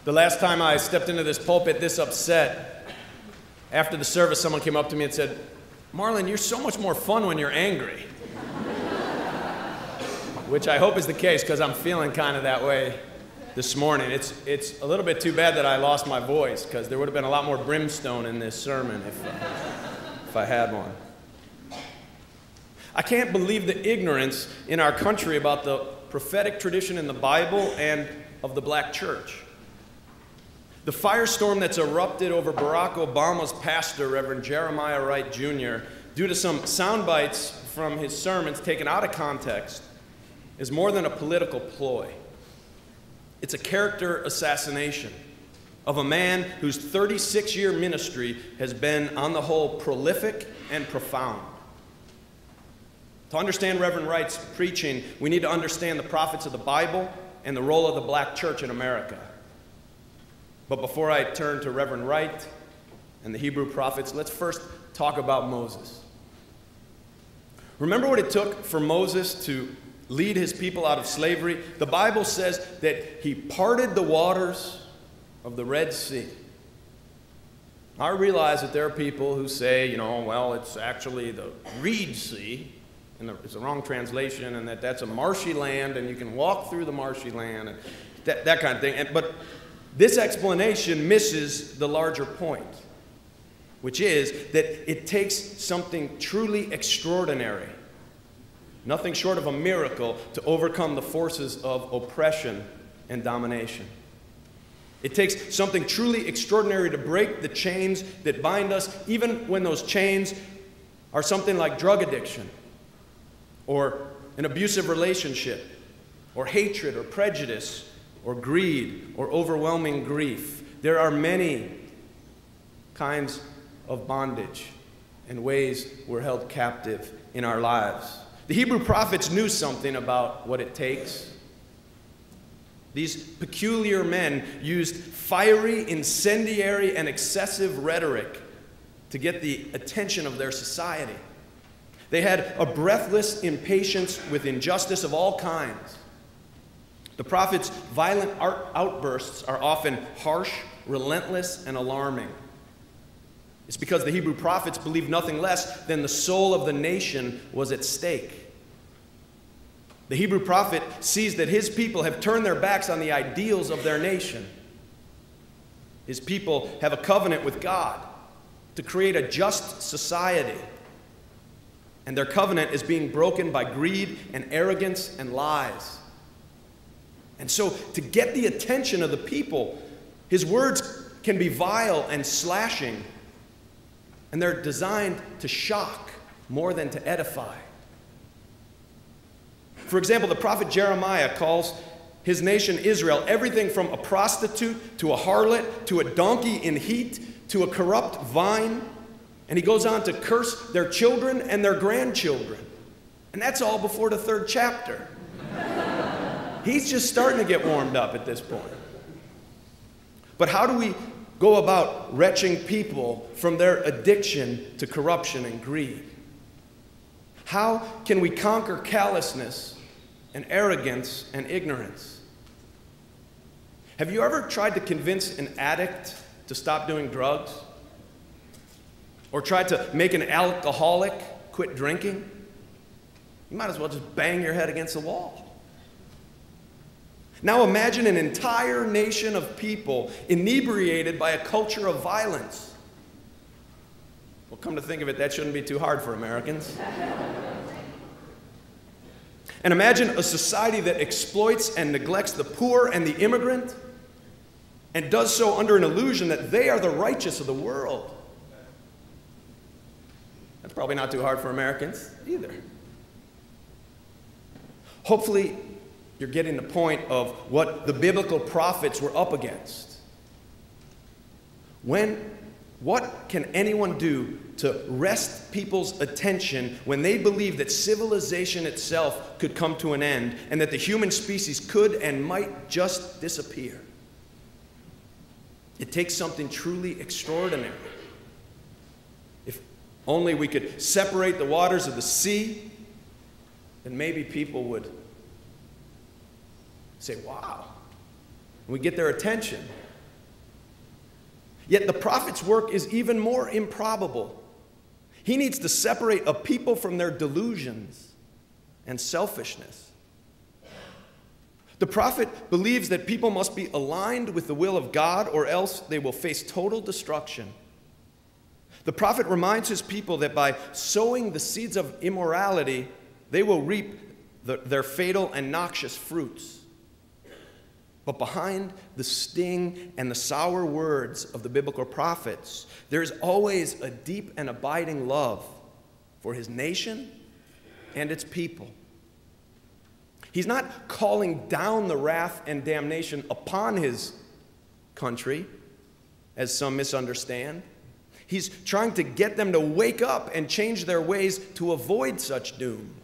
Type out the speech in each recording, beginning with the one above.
The last time I stepped into this pulpit this upset, after the service, someone came up to me and said, "Marlin, you're so much more fun when you're angry." Which I hope is the case, because I'm feeling kind of that way this morning. It's a little bit too bad that I lost my voice, because there would have been a lot more brimstone in this sermon if I had one. I can't believe the ignorance in our country about the prophetic tradition in the Bible and of the black church. The firestorm that's erupted over Barack Obama's pastor, Reverend Jeremiah Wright Jr., due to some sound bites from his sermons taken out of context, is more than a political ploy. It's a character assassination of a man whose 36-year ministry has been, on the whole, prolific and profound. To understand Reverend Wright's preaching, we need to understand the prophets of the Bible and the role of the black church in America. But before I turn to Reverend Wright and the Hebrew prophets, let's first talk about Moses. Remember what it took for Moses to lead his people out of slavery? The Bible says that he parted the waters of the Red Sea. I realize that there are people who say, well, it's actually the Reed Sea, and it's a wrong translation, and that's a marshy land, and you can walk through the marshy land, and that kind of thing. But this explanation misses the larger point, which is that it takes something truly extraordinary, nothing short of a miracle, to overcome the forces of oppression and domination. It takes something truly extraordinary to break the chains that bind us, even when those chains are something like drug addiction, or an abusive relationship, or hatred, or prejudice, or greed, or overwhelming grief. There are many kinds of bondage and ways we're held captive in our lives. The Hebrew prophets knew something about what it takes. These peculiar men used fiery, incendiary, and excessive rhetoric to get the attention of their society. They had a breathless impatience with injustice of all kinds. The prophets' violent outbursts are often harsh, relentless, and alarming. It's because the Hebrew prophets believed nothing less than the soul of the nation was at stake. The Hebrew prophet sees that his people have turned their backs on the ideals of their nation. His people have a covenant with God to create a just society. And their covenant is being broken by greed and arrogance and lies. And so, to get the attention of the people, his words can be vile and slashing, and they're designed to shock more than to edify. For example, the prophet Jeremiah calls his nation Israel everything from a prostitute to a harlot to a donkey in heat to a corrupt vine, and he goes on to curse their children and their grandchildren. And that's all before the 3rd chapter. He's just starting to get warmed up at this point. But how do we go about wrenching people from their addiction to corruption and greed? How can we conquer callousness and arrogance and ignorance? Have you ever tried to convince an addict to stop doing drugs? Or tried to make an alcoholic quit drinking? You might as well just bang your head against the wall. Now imagine an entire nation of people inebriated by a culture of violence. Well, come to think of it, that shouldn't be too hard for Americans. And imagine a society that exploits and neglects the poor and the immigrant, and does so under an illusion that they are the righteous of the world. That's probably not too hard for Americans either. Hopefully, you're getting the point of what the biblical prophets were up against. What can anyone do to wrest people's attention when they believe that civilization itself could come to an end and that the human species could and might just disappear? It takes something truly extraordinary. If only we could separate the waters of the sea, then maybe people would say, wow. And we get their attention. Yet the prophet's work is even more improbable. He needs to separate a people from their delusions and selfishness. The prophet believes that people must be aligned with the will of God, or else they will face total destruction. The prophet reminds his people that by sowing the seeds of immorality, they will reap their fatal and noxious fruits. But behind the sting and the sour words of the biblical prophets, there is always a deep and abiding love for his nation and its people. He's not calling down the wrath and damnation upon his country, as some misunderstand. He's trying to get them to wake up and change their ways to avoid such doom.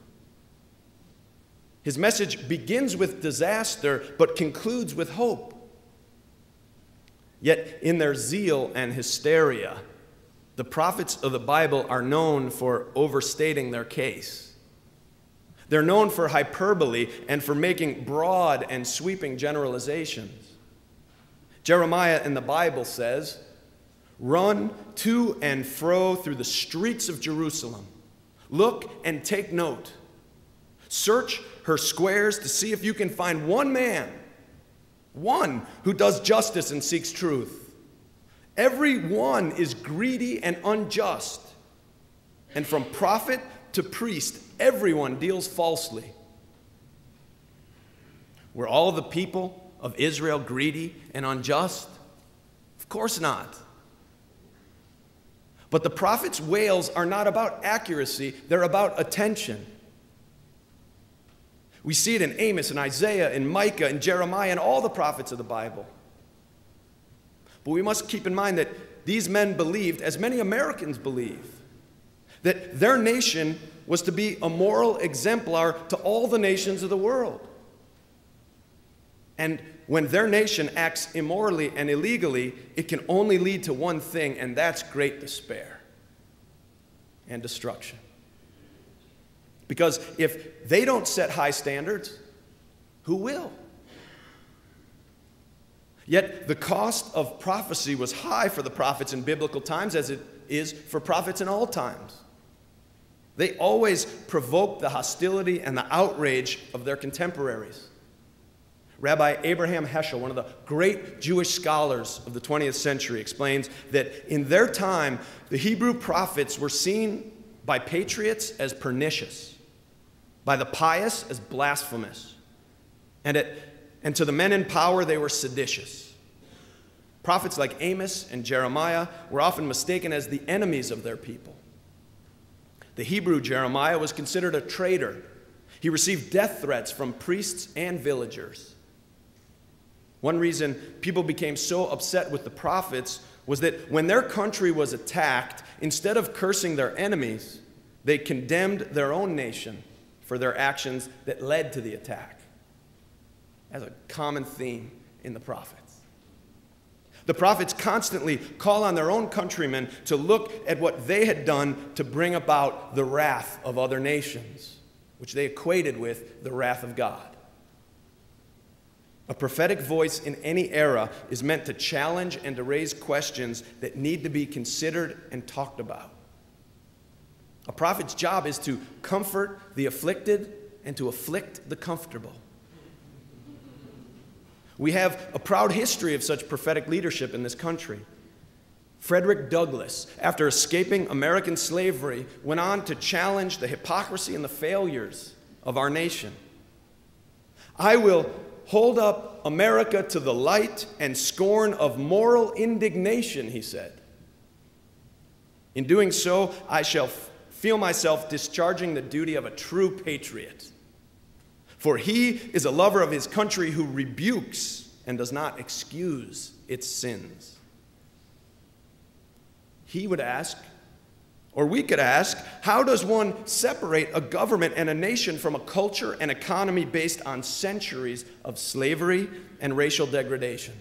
His message begins with disaster, but concludes with hope. Yet in their zeal and hysteria, the prophets of the Bible are known for overstating their case. They're known for hyperbole and for making broad and sweeping generalizations. Jeremiah in the Bible says, "Run to and fro through the streets of Jerusalem. Look and take note. Search her squares to see if you can find one man, one who does justice and seeks truth. Every one is greedy and unjust, and from prophet to priest, everyone deals falsely." Were all the people of Israel greedy and unjust? Of course not. But the prophet's wails are not about accuracy, they're about attention. We see it in Amos and Isaiah and Micah and Jeremiah and all the prophets of the Bible. But we must keep in mind that these men believed, as many Americans believe, that their nation was to be a moral exemplar to all the nations of the world. And when their nation acts immorally and illegally, it can only lead to one thing, and that's great despair and destruction. Because if they don't set high standards, who will? Yet the cost of prophecy was high for the prophets in biblical times, as it is for prophets in all times. They always provoked the hostility and the outrage of their contemporaries. Rabbi Abraham Heschel, one of the great Jewish scholars of the 20th century, explains that in their time, the Hebrew prophets were seen by patriots as pernicious, by the pious as blasphemous, and to the men in power they were seditious. Prophets like Amos and Jeremiah were often mistaken as the enemies of their people. The Hebrew Jeremiah was considered a traitor. He received death threats from priests and villagers. One reason people became so upset with the prophets was that when their country was attacked, instead of cursing their enemies, they condemned their own nation for their actions that led to the attack. As a common theme in the prophets. The prophets constantly call on their own countrymen to look at what they had done to bring about the wrath of other nations, which they equated with the wrath of God. A prophetic voice in any era is meant to challenge and to raise questions that need to be considered and talked about. A prophet's job is to comfort the afflicted and to afflict the comfortable. We have a proud history of such prophetic leadership in this country. Frederick Douglass, after escaping American slavery, went on to challenge the hypocrisy and the failures of our nation. "I will hold up America to the light and scorn of moral indignation," he said. "In doing so, I shall feel myself discharging the duty of a true patriot. For he is a lover of his country who rebukes and does not excuse its sins." He would ask, or we could ask, how does one separate a government and a nation from a culture and economy based on centuries of slavery and racial degradation?